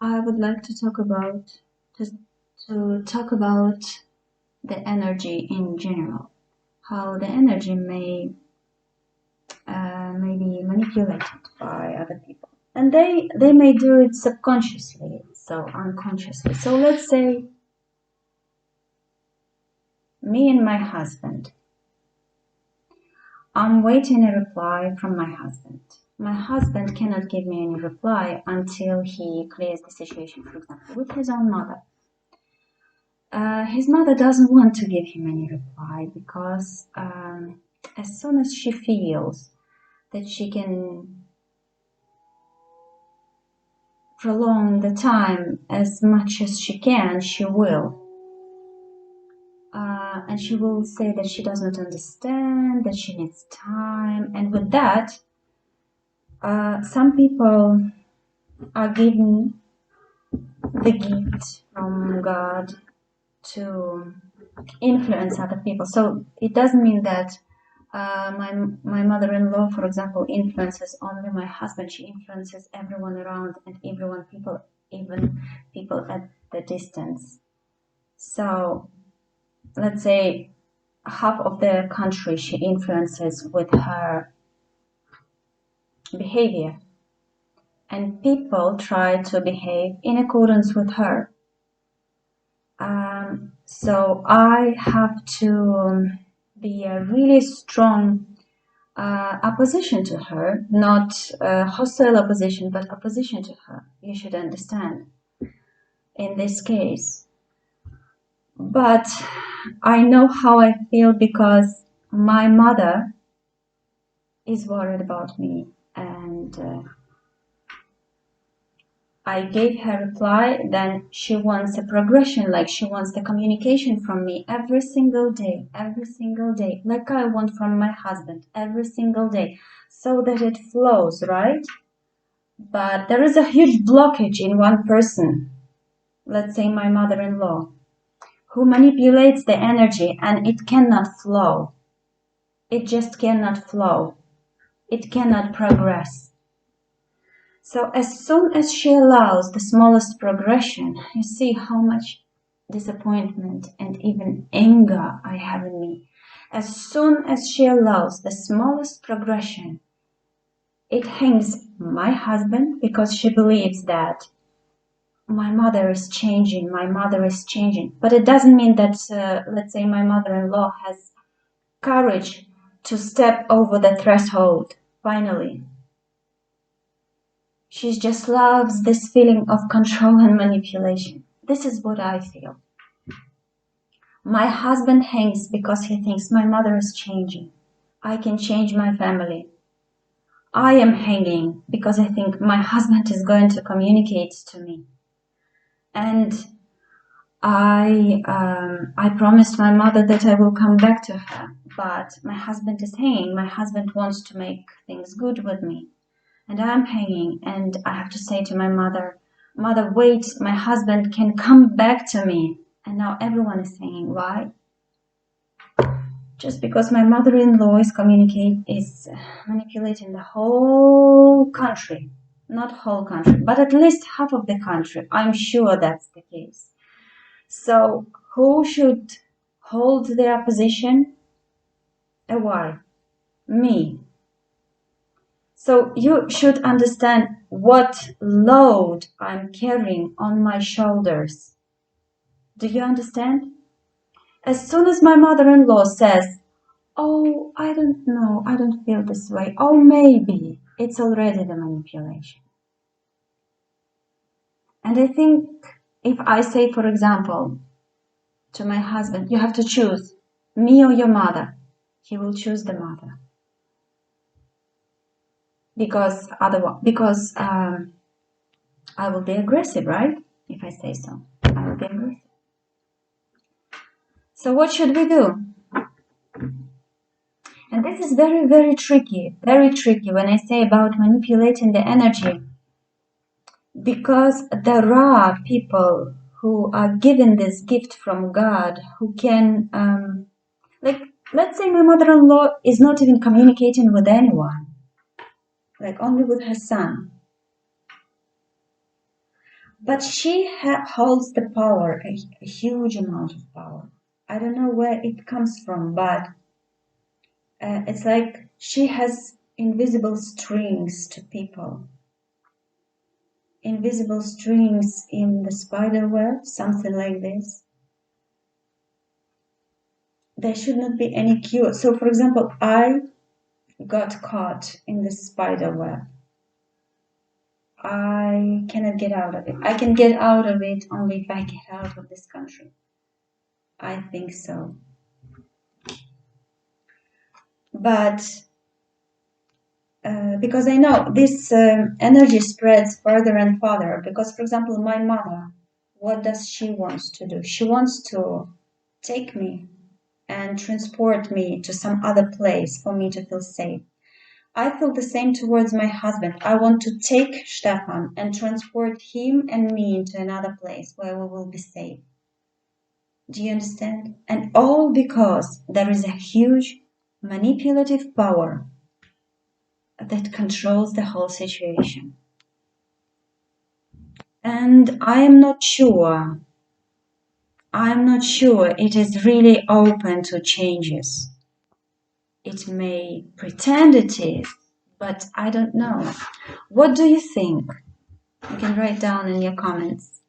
I would like to talk about just to talk about the energy in general, how the energy may be manipulated by other people, and they may do it subconsciously, so unconsciously. So let's say me and my husband. I'm waiting a reply from my husband. My husband cannot give me any reply until he clears the situation, for example, with his own mother. His mother doesn't want to give him any reply because as soon as she feels that she can prolong the time as much as she can, she will. And she will say that she does not understand, that she needs time. And with that, some people are given the gift from God to influence other people. So it doesn't mean that my mother-in-law, for example, influences only my husband. She influences everyone around and even people at the distance. So let's say half of the country she influences with her behavior, and people try to behave in accordance with her. So I have to be a really strong opposition to her, not hostile opposition, but opposition to her. You should understand in this case. But I know how I feel because my mother is worried about me, and I gave her reply. Then she wants a progression, like she wants the communication from me every single day, like I want from my husband every single day, so that it flows, right? But there is a huge blockage in one person, let's say my mother-in-law, who manipulates the energy, and it cannot flow. It just cannot flow. It cannot progress. So as soon as she allows the smallest progression, you see how much disappointment and even anger I have in me. As soon as she allows the smallest progression, it hangs my husband because she believes that my mother is changing, But it doesn't mean that, let's say, my mother-in-law has courage to step over the threshold, finally. She just loves this feeling of control and manipulation. This is what I feel. My husband hangs because he thinks my mother is changing. I can change my family. I am hanging because I think my husband is going to communicate to me. And I promised my mother that I will come back to her, but my husband is hanging. My husband wants to make things good with me, and I'm hanging, and I have to say to my mother, "Mother, wait, my husband can come back to me." And now everyone is hanging. Why? Just because my mother-in-law is manipulating the whole country. Not whole country, but at least half of the country. I'm sure that's the case. So who should hold their position? A wife. Me. So you should understand what load I'm carrying on my shoulders. Do you understand? As soon as my mother-in-law says, "Oh, I don't know, I don't feel this way," oh, maybe, it's already the manipulation. And I think if I say, for example, to my husband, "You have to choose me or your mother," he will choose the mother. Because I will be aggressive, right? If I say so, I will be aggressive. So what should we do? And this is very, very tricky when I say about manipulating the energy, because there are people who are given this gift from God who can, like, let's say my mother-in-law is not even communicating with anyone, like only with her son. But she holds the power, a huge amount of power. I don't know where it comes from, but it's like she has invisible strings to people. Invisible strings in the spider web, something like this. There should not be any cure. So, for example, I got caught in the spider web. I cannot get out of it. I can get out of it only if I get out of this country. I think so. But because I know this energy spreads further and further. Because, for example, my mother, what does she want to do? She wants to take me and transport me to some other place for me to feel safe. I feel the same towards my husband. I want to take Stefan and transport him and me into another place where we will be safe. Do you understand? And all because there is a huge manipulative power that controls the whole situation. And I'm not sure it is really open to changes. It may pretend it is, but I don't know. What do you think? You can write down in your comments.